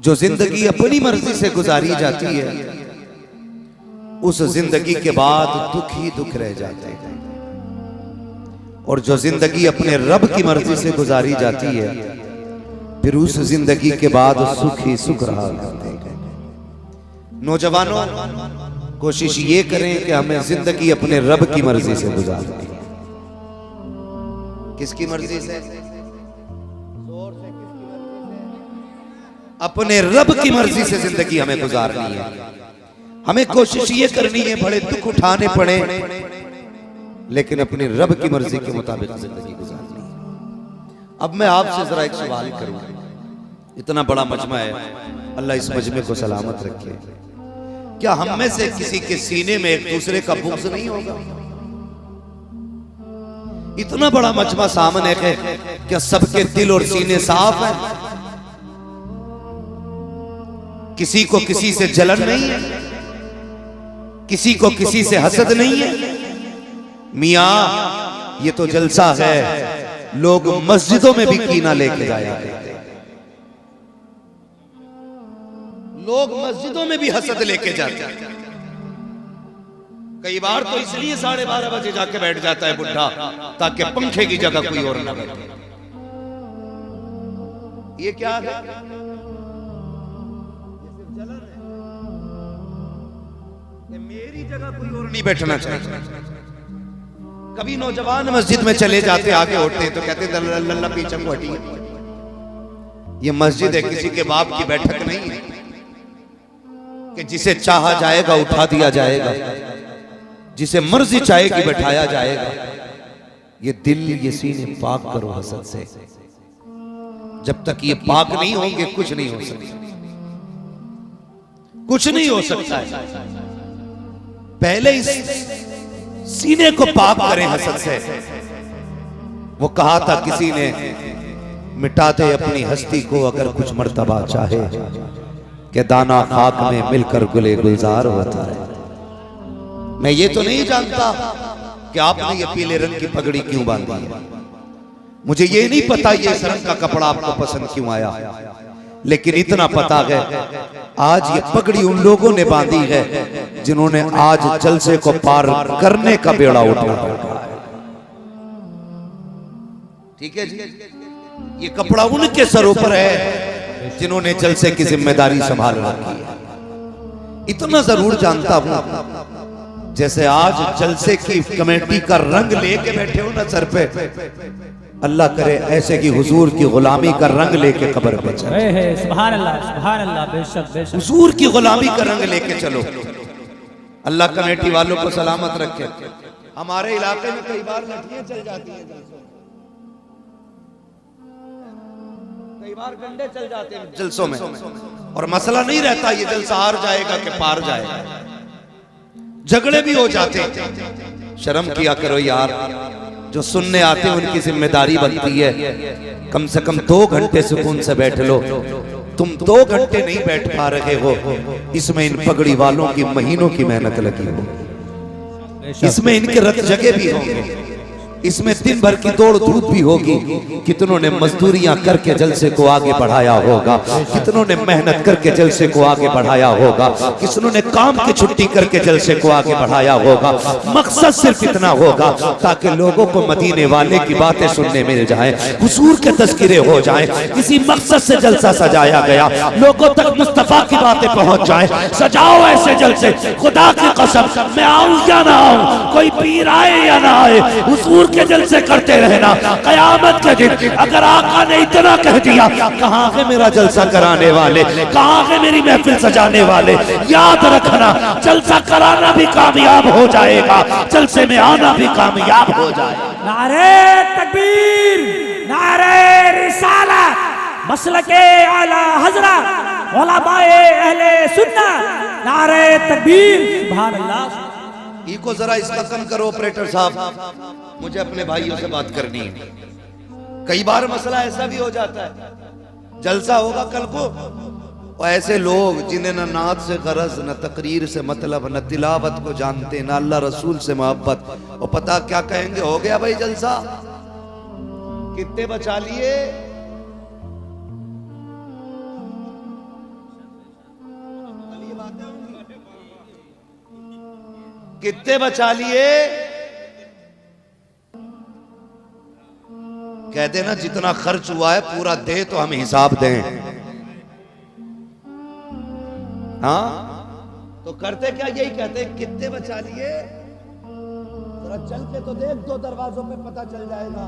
जो जिंदगी अपनी मर्जी से गुजारी जाती है उस जिंदगी के बाद दुख ही दुख रह जाते हैं, और जो जिंदगी अपने रब की मर्जी से गुजारी जाती है फिर उस जिंदगी के बाद सुख ही सुख रहा करते हैं। नौजवानों, कोशिश ये करें कि हमें जिंदगी अपने रब की मर्जी से गुजारनी है। किसकी मर्जी से? अपने रब की मर्जी से जिंदगी हमें गुजारनी है। हमें कोशिश ये करनी है, बड़े दुख उठाने पड़े लेकिन अपनी रब की मर्जी के मुताबिक जिंदगी गुजारनी है। अब मैं आपसे जरा एक सवाल करूं, इतना बड़ा मजमा है, अल्लाह इस मजमे को सलामत रखे। क्या हम में से किसी के सीने में एक दूसरे का बुग़्ज़ नहीं होगा? इतना बड़ा मजमा सामने है, क्या सबके दिल और सीने साफ है? किसी को किसी से जलन नहीं है, किसी को किसी से हसद नहीं है। मियां ये तो जलसा है, लोग मस्जिदों में भी कीना लेके जाया करते, लोग मस्जिदों में भी हसद लेके जाते हैं। कई बार तो इसलिए 12:30 बजे जाके बैठ जाता है बुढ़ा ताकि पंखे की जगह कोई और ना बैठे। ये क्या है? मेरी जगह कोई और नहीं बैठना चाहिए। कभी नौजवान मस्जिद में चले जाते, आगे होते तो कहते लल्ला पीछे को हटिए। ये मस्जिद है, किसी के बाप की बैठक नहीं है कि जिसे चाहा जाएगा उठा दिया जाएगा, जिसे मर्जी चाहेगी बैठाया जाएगा। ये दिल, ये सीने पाक करो हसद से। जब तक ये पाक नहीं होंगे कुछ नहीं हो सकता, कुछ नहीं हो सकता है। पहले इस सीने को पाक करें हसद से। वो कहा था किसी ने, मिटा दे अपनी हस्ती को अगर कुछ मर्तबा चाहे, कि दाना खाक में मिलकर गुले गुलजार होता है। मैं ये तो नहीं जानता कि आपने ये पीले रंग की पगड़ी क्यों बांधी है, मुझे ये नहीं पता ये इस रंग का कपड़ा आपको पसंद क्यों आया, लेकिन इतना पता है आज ये पगड़ी उन लोगों ने बांधी है जिन्होंने आज जलसे को पार करने का बेड़ा उठाया। ठीक है जी, ये कपड़ा उनके सरों पर है जिन्होंने जलसे की जिम्मेदारी संभाल रखी है। इतना जरूर जानता हूं, जैसे आज जलसे की कमेटी का रंग लेके बैठे हो ना सर पे, अल्लाह करे ऐसे की हुजूर की गुलामी का रंग लेके कब्र पे चलो। सुभान अल्लाह, सुभान अल्लाह, बेशक बेशक। हुजूर की गुलामी का रंग लेके चलो। अल्लाह कमेटी वालों को सलामत रखे। हमारे इलाके में कई बार लठियां चल जाती हैं, कई बार डंडे चल जाते हैं जलसों में, और मसला नहीं रहता ये जलसा हार जाएगा कि पार जाएगा। झगड़े भी हो जाते हैं। शर्म किया करो यार, जो सुनने आते हैं उनकी जिम्मेदारी बनती है कम से कम 2 घंटे सुकून से बैठ लो। तुम 2 घंटे नहीं बैठ पा रहे हो, इसमें इन पगड़ी वालों की महीनों की मेहनत लगी हो, इसमें इनके रत जगह भी होंगे, इसमें दिन भर की दौड़ धूप भी होगी। कितनों ने मजदूरियां करके जलसे को आगे बढ़ाया होगा, कितनों ने मेहनत करके जलसे को आगे बढ़ाया होगा, कितनों ने काम की छुट्टी करके जलसे को आगे बढ़ाया होगा। मकसद सिर्फ इतना होगा ताकि लोगों को मदीने वाले की बातें सुनने मिल जाए, हुजूर के तज़किरे हो जाए। इसी मकसद से जलसा सजाया गया, लोगों तक मुस्तफा की बातें पहुंच जाए। सजाओ ऐसे जलसे, खुदा की कसम, मैं आऊं या ना आऊं, कोई पीर आए या ना आए, हुजूर के जलसे करते रहना। कयामत के दिन अगर आका ने इतना कह दिया, कहां है मेरा जलसा कराने वाले, कहां है मेरी महफिल सजाने वाले? याद रखना, जलसा कराना भी कामयाब हो जाएगा, जलसे में आना भी कामयाब हो जाएगा। नारे तकबीर, नारे रिसालत, मसलके आला हजरत, उलमाए अहले सुन्नत, नारे तकबीर, सुभान अल्लाह। को जरा इसका कम करो ऑपरेटर साहब, मुझे अपने भाइयों से बात करनी है। कई बार मसला ऐसा भी हो जाता है, जलसा होगा कल को, और ऐसे लोग जिन्हें न नात से गरज, न तकरीर से मतलब, न तिलावत को जानते, न अल्लाह रसूल से मोहब्बत, और पता क्या कहेंगे, हो गया भाई जलसा, कितने बचा लिए। कितने बचा लिए? कहते ना जितना खर्च हुआ है पूरा दे तो हम हिसाब दें। हाँ तो करते क्या, यही कहते कितने बचा लिए, जरा चल के तो देख, 2 दरवाजों पे पता चल जाएगा।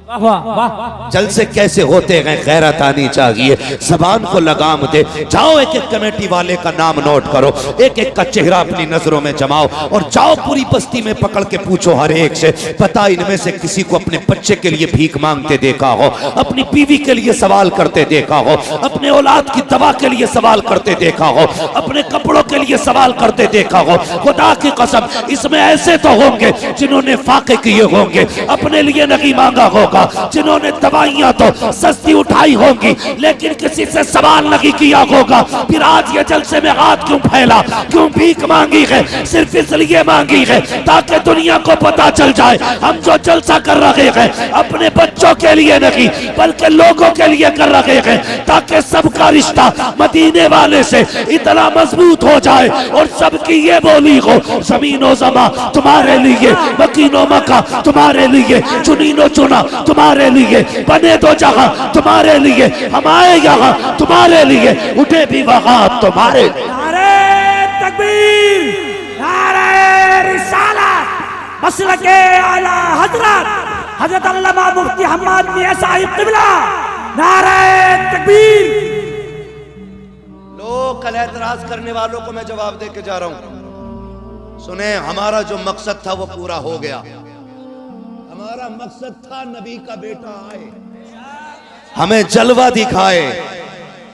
वाह वाह। जलसे कैसे होते हैं गैरत आनी चाहिए, जबान को लगाम दे। जाओ एक एक कमेटी वाले का नाम नोट करो, एक एक का चेहरा अपनी नजरों में जमाओ और जाओ पूरी बस्ती में पकड़ के पूछो हर एक से, पता इनमें से किसी को अपने बच्चे के लिए भीख मांगते देखा हो, अपनी बीवी के लिए सवाल करते देखा हो, अपने औलाद की दवा के लिए सवाल करते देखा हो, अपने कपड़ों के लिए सवाल करते देखा हो। खुदा की कसम इसमें ऐसे तो होंगे जिन्होंने फाके किए होंगे, अपने लिए नहीं मांगा होगा, जिन्होंने दवाइयां तो सस्ती उठाई होंगी लेकिन किसी से सवाल नहीं किया होगा। फिर आज ये जलसे में हाथ क्यों फैला, क्यों भीख मांगी है? सिर्फ इसलिए मांगी है ताकि दुनिया को पता चल जाए हम जो जलसा कर रहे हैं अपने बच्चों के लिए नहीं बल्कि लोगों के लिए कर रहे हैं, ताकि सबका रिश्ता मदीने वाले से इतना मजबूत हो जाए और सबकी ये बोली हो, जमीनो जमा तुम्हारे लिए, मकीनो मका तुम्हारे लिए, चुनीनो चुना तुम्हारे लिए, बने दो जहां तुम्हारे लिए, हम आए यहाँ तुम्हारे लिए, उठे भी वहां तुम्हारे लिए। नारे तकबीर, नारे रिसालत, मसलके आला हजरत हजरत अल्लामा मुफ्ती हम्मद मियां साहिब किबला, नारे तकबीर। लोग कल एतराज करने वालों को मैं जवाब दे के जा रहा हूं, सुने हमारा जो मकसद था वो पूरा हो गया। हमारा मकसद था नबी का बेटा आए, हमें जलवा दिखाए,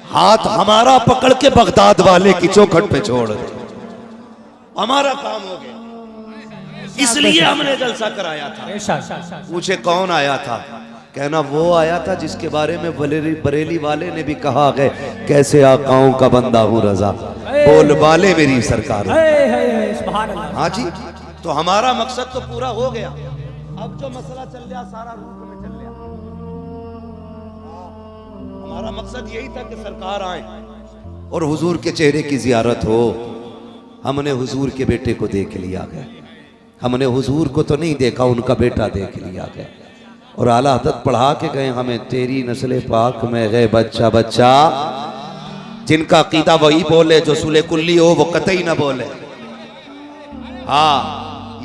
हाथ हमारा पकड़ के बगदाद वाले की चौखट पे छोड़ दे, हमारा काम हो गया। इसलिए हमने जलसा कराया था। पूछे कौन आया था? कहना वो आया था जिसके बारे में बरेली वाले ने भी कहा है, कैसे आकाओं का बंदा हूं रजा, बोल बाले मेरी सरकार। हाँ जी, तो हमारा मकसद तो पूरा हो गया। अब जो मसला चल रहा सारा रूप में चल रहा, हमारा मकसद यही था कि सरकार आए और हुजूर के चेहरे की जियारत हो। हमने हुजूर के बेटे को देख लिया गया, हमने हुजूर को तो नहीं देखा, उनका बेटा देख लिया गया और आला हदरत पढ़ा के गए हमें, तेरी नस्ल पाक में गए बच्चा बच्चा, जिनका अकीदा वही बोले, जो सुले कुल्ली हो वो कतई ना बोले। हाँ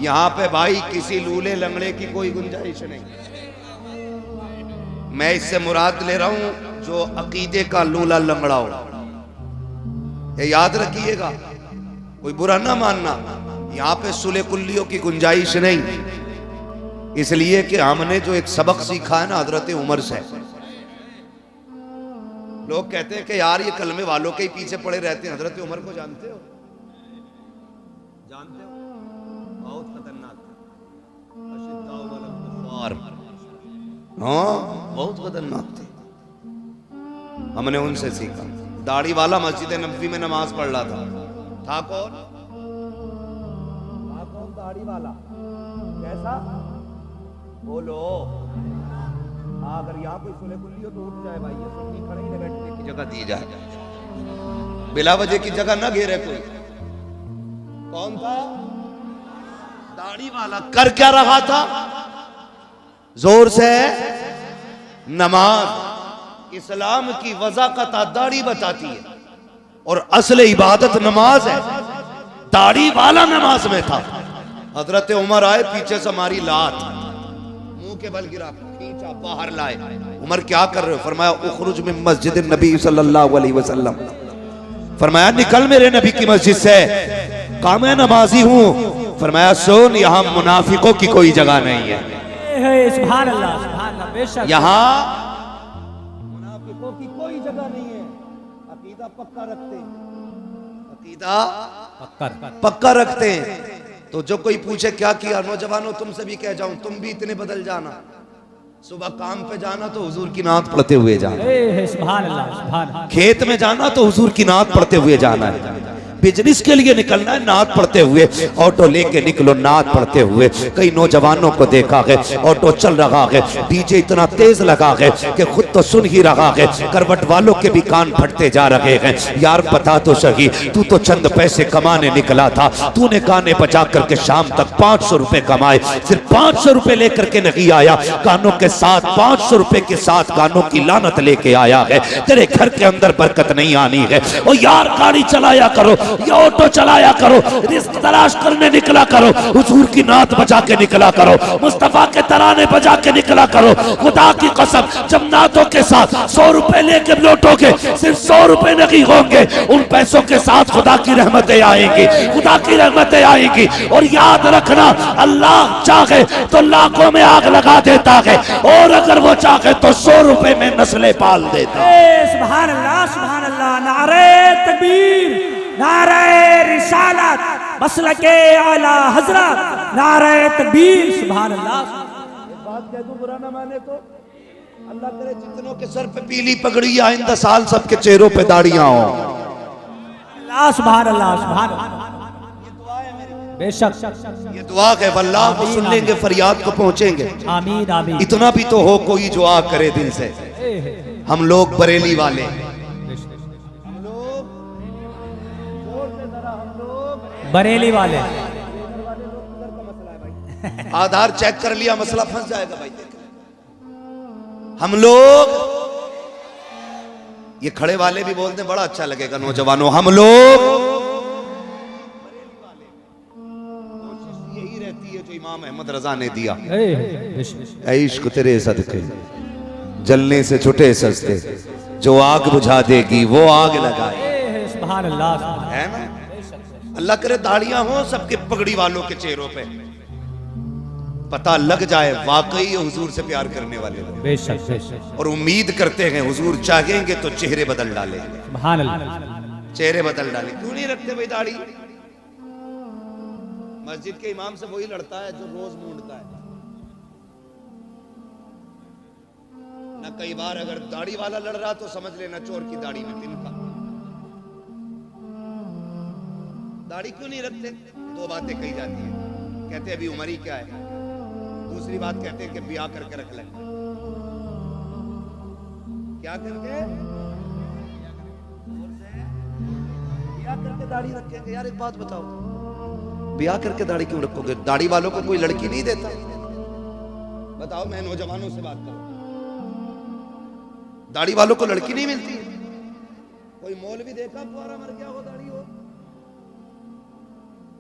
यहां पे भाई किसी लूले लंगड़े की कोई गुंजाइश नहीं। मैं इससे मुराद ले रहा हूं जो अकीदे का लूला लंगड़ा हो। ये याद रखिएगा, कोई बुरा ना मानना, यहां पे सुले कुल्लियों की गुंजाइश नहीं। इसलिए कि हमने जो एक सबक सीखा है ना हजरत उमर से। लोग कहते हैं कि यार ये कलमे वालों के ही पीछे पड़े रहते हैं। हजरत उमर को जानते हो? जानते हो? बहुत खतरनाक, हाँ बहुत खतरनाक थे। हमने उनसे सीखा। दाढ़ी वाला मस्जिद नबवी में नमाज पढ़ रहा था कौन? दाढ़ी वाला कैसा? बोलो। अगर यहाँ कोई सुले कुल्ली हो तो उठ जाए भाई, ये सुन्नी खड़े ही बैठने की जगह दी जाए, बिला वजह की जगह ना घेरे कोई। कौन था? दाढ़ी वाला। कर क्या रहा था? जोर से नमाज। इस्लाम की वज़ाक़त दाढ़ी बताती है और असल इबादत नमाज है। दाढ़ी वाला नमाज में था। हजरत उमर आए, पीछे से मारी लात, मुंह के बल गिरा, खींचा, बाहर लाए। उमर क्या कर रहे हो? फरमाया उखरुज मिन मस्जिद नबी सल्लल्लाहु अलैहि वसल्लम। फरमाया निकल मेरे नबी की मस्जिद से। कहा मैं नमाजी हूं। फरमाया सुन, यहाँ मुनाफिकों की कोई जगह नहीं है। सुभान अल्लाह, सुभान अल्लाह, बेशक यहाँ मुनाफिकों की कोई जगह नहीं है। अकीदा पक्का रखते हैं, अकीदा पक्का रखते हैं। तो जो कोई पूछे क्या किया, नौजवानों तुमसे भी कह जाऊं, तुम भी इतने बदल जाना। सुबह काम पे जाना तो हुजूर की नात पढ़ते हुए जाना। सुभान अल्लाह, सुभान। खेत में जाना तो हुजूर की नात पढ़ते हुए जाना है। बिजनेस के लिए निकलना है नात पढ़ते हुए, ऑटो लेके निकलो नात पढ़ते हुए। कई नौजवानों को देखा है ऑटो चल रहा है, डीजे इतना तेज लगा है कि खुद तो सुन ही रहा है, करवट वालों के भी कान फटते जा रहे हैं। यार बता तो सही, तू तो चंद पैसे कमाने निकला था, तूने गाने बजा करके शाम तक 500 रुपए कमाए, सिर्फ 500 रुपए लेकर के नहीं आया, गानों के साथ 500 रुपए के साथ गानों की लानत लेके आया है। तेरे घर के अंदर बरकत नहीं आनी है। और यार गाड़ी चलाया करो या ऑटो चलाया करो, रिस्क तलाश करने निकला करो, हुजूर की नात बजा के निकला करो, मुस्तफा के तराने बजा के निकला करो। खुदा की कसम, जब नातों के साथ 100 रुपए लेके लौटोगे, सिर्फ 100 रुपए नहीं होंगे, उन पैसों के साथ खुदा की रहमतें आएंगी, खुदा की रहमतें आएंगी। और याद रखना, अल्लाह चाहे तो लाखों में आग लगा देता है, और अगर वो चाहे तो 100 रुपए में नस्लें पाल देता है। सुभान अल्लाह, सुभान अल्लाह। नारे तकबीर, नारे रिसालत, मसलके आला हजरत, नारे तकबीर, सुभान अल्लाह। बात कह दूं बुरा ना माने तो, अल्लाह करे जितनों के सर पे पीली पगड़ी, आइंदा साल सबके चेहरों पे दाढ़ियां हो। अल्लाह, सुभान अल्लाह, सुभान अल्लाह। बेशक ये दुआ है, वल्लाह वो सुन लेंगे, फरियाद को पहुंचेंगे। आमीन आमीन। इतना भी तो हो कोई जो आ करे दिल से। हम लोग बरेली वाले, बरेली वाले, आधार चेक कर लिया, मसला फंस जाएगा भाई। हम लोग, ये खड़े वाले भी बोलते हैं, बड़ा अच्छा लगेगा नौजवानों, हम लोग कोशिश यही रहती है जो इमाम अहमद रजा ने दिया, इश्क तेरे सदके जलने से छुटे सस्ते, जो आग बुझा देगी वो आग लगाए। सुभान अल्लाह, है ना? अल्लाह करे दाढ़ियां हो सबके पगड़ी वालों के चेहरों पे, पता लग जाए वाकई ये हुजूर से प्यार करने वाले लोग। बेशक बेशक। और उम्मीद करते हैं हुजूर चाहेंगे तो चेहरे बदल डाले, सुभान अल्लाह, चेहरे बदल डाले। क्यों नहीं रखते भाई दाढ़ी? मस्जिद के इमाम से वही लड़ता है जो रोज मूंढता है ना। कई बार अगर दाढ़ी वाला लड़ रहा तो समझ लेना चोर की दाढ़ी में तिनका। दाढ़ी क्यों नहीं रखते? दो बातें कही जाती है, कहते अभी उम्र ही क्या है, दूसरी बात कहते हैं कि ब्याह करके रख ले। क्या करके? ब्याह करके दाढ़ी रखेंगे। यार एक बात बताओ, ब्याह करके दाढ़ी क्यों रखोगे? दाढ़ी वालों को कोई लड़की नहीं देता? बताओ, मैं नौजवानों से बात करूं, दाढ़ी वालों को लड़की नहीं मिलती? कोई मौलवी देखा पुआरा मर गया हो दाढ़ी हो?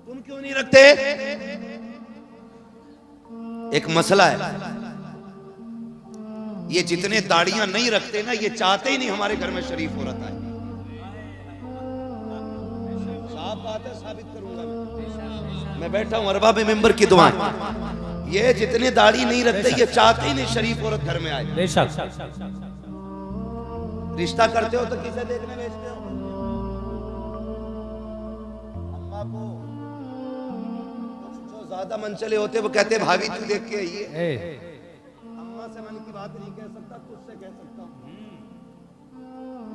तुम क्यों नहीं रखते? एक मसला है, ये जितने दाढ़ियां नहीं रखते ना, ये चाहते ही नहीं हमारे घर में शरीफ हो रहा है। साफ बात है, साबित करूंगा मैं बैठा हूं अरबा में मेंबर की दुआएं। ये जितने दाढ़ी नहीं रखते, ये चाहते ही नहीं शरीफ औरत घर में आए। बेशक। रिश्ता करते हो तो किसे देखने भेजते हो? अम्मा को। जो ज्यादा मन चले होते वो कहते भाभी तू देख के आइए। अम्मा से मन की बात नहीं कह सकता, तुझसे कह सकता हूं।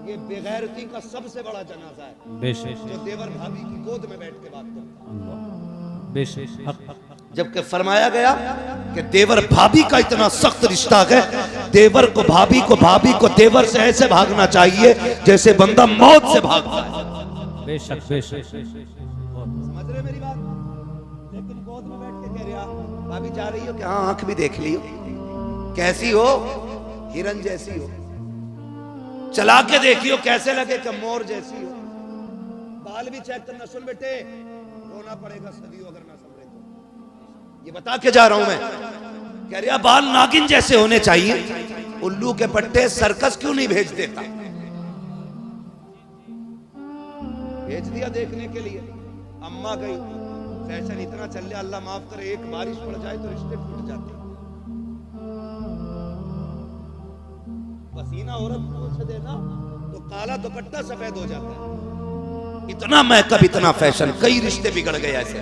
ये बेगैरती का सबसे बड़ा जनाजा है। बेशक। जो देवर भाभी की गोद में बैठ के बात करता है। बेशक। जबकि फरमाया गया कि देवर भाभी का इतना सख्त रिश्ता है, देवर को भाभी को देवर से ऐसे भागना चाहिए जैसे बंदा मौत से भागता है। बेशक बेशक। समझ रहे मेरी बात? लेकिन गोद में बैठ के कह रहा भाभी जा रही हो क्या? हाँ, आंख भी देख लियो, कैसी हो? हिरन जैसी हो। चला के देखियो कैसे लगे कि मोर जैसी हो। बाल भी चेक करना। सुन बेटे, रोना पड़ेगा सदियों अगर ना संभले तो। ये बता के जा रहा हूं मैं। कह रहा बाल नागिन जैसे होने चाहिए। उल्लू के पट्टे सर्कस क्यों नहीं भेज देता? भेज दिया देखने के लिए। अम्मा गई, फैशन इतना चल रहा, अल्लाह माफ करे, एक बारिश पड़ जाए तो रिश्ते फूट जाते। पसीना औरत पूछ देना तो काला दुपट्टा सफेद हो जाता है। इतना मेकअप, इतना फैशन, कई रिश्ते बिगड़ गए ऐसे।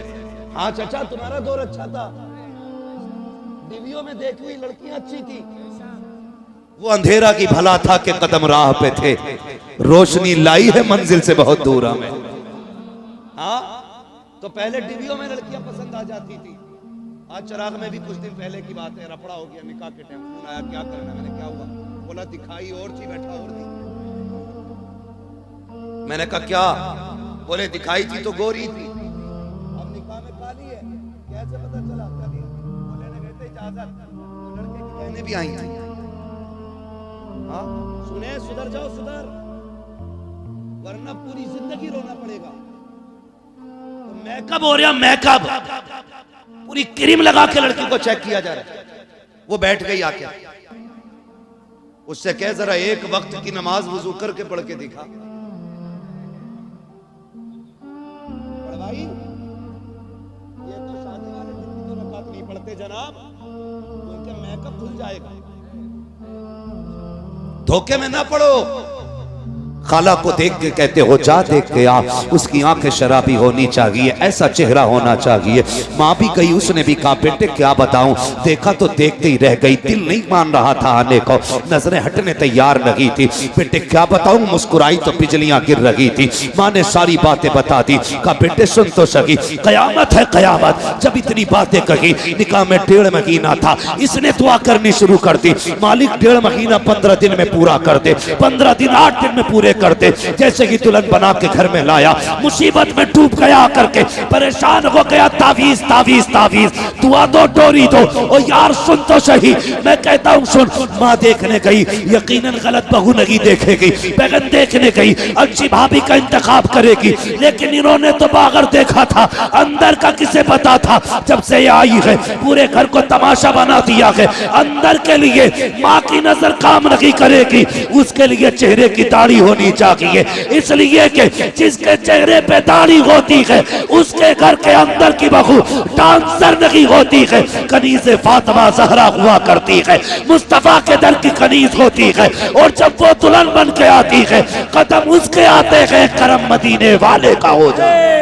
हाँ चाचा, तुम्हारा दौर अच्छा था, टीवियों में देखी हुई लड़कियां अच्छी थी। वो अंधेरा की भला था कि कदम राह पे थे, रोशनी लाई है मंजिल से बहुत दूर हमें। हाँ, तो पहले डिबियों में लड़कियां पसंद आ जाती थी। आज चिराग में भी कुछ दिन पहले की बात है, रपड़ा हो गया निकाह के टाइम, फोन आया क्या करना, मैंने क्या हुआ, बोला दिखाई और थी, बैठा और थी। मैंने कहा क्या, बोले दिखाई थी तो गोरी थी, अब निकाह में काली है, कैसे पता चला? कभी बोले ने कहते इजाजत, तो लड़के की बहनें भी आई थी। हाँ सुने, सुधर जाओ सुधर, वरना पूरी जिंदगी रोना पड़ेगा। तो मेकअप हो रहा, मेकअप पूरी क्रीम लगा के लड़की को चेक किया जा रहा है। वो बैठ गई आके, उससे कह जरा एक वक्त की नमाज वुजू करके पढ़ के दिखा। भाई ये तो शादी वाले दिन की तो रकात नहीं पढ़ते जनाब, उनके मेकअप धुल जाएगा। धोखे में ना पड़ो। खाला को देख के कहते हो जा देख के आ, उसकी आंखें शराबी होनी चाहिए, ऐसा चेहरा होना चाहिए। माँ भी गई, उसने भी कहा बेटे क्या बताऊं, देखा तो देखते ही रह गई, दिल नहीं मान रहा था आने को, नजरें हटने तैयार लगी थी। बेटे क्या बताऊं, मुस्कुराई तो बिजलियां गिर रही थी। माँ ने सारी बातें बता दी। कहा बेटे सुन तो सकी, कयामत है कयामत। जब इतनी बातें कही, निकाह में 1.5 महीना था, इसने दुआ करनी शुरू कर दी, मालिक 1.5 महीना 15 दिन में पूरा कर दे, 15 दिन 8 दिन में पूरे करते। जैसे ही दुल्हन बना के घर में लाया, मुसीबत में डूब गया करके परेशान हो गया, तावीज तावीज तावीज, दुआ दो डोरी दो। ओ यार सुन तो सही, मैं कहता हूँ सुन। माँ देखने गई, यकीनन गलत बहू नहीं देखेगी, बहन देखने गई, अच्छी भाभी का इंतखाब करेगी, लेकिन इन्होंने तो बागर देखा था, अंदर का किसे पता था। जब से ये आई है पूरे घर को तमाशा बना दिया है। अंदर के लिए माँ की नजर काम नहीं करेगी, उसके लिए चेहरे की दाढ़ी होनी चाहिए, इसलिए कि जिसके चेहरे पे दाढ़ी होती है उसके घर के अंदर की बहू डांसर नहीं होती है। कनीज़े फातिमा ज़हरा हुआ करती है, मुस्तफा के दर की कनीज होती है, और जब वो दुल्हन बन के आती है कदम उसके आते हैं, करम मदीने वाले का हो जाए।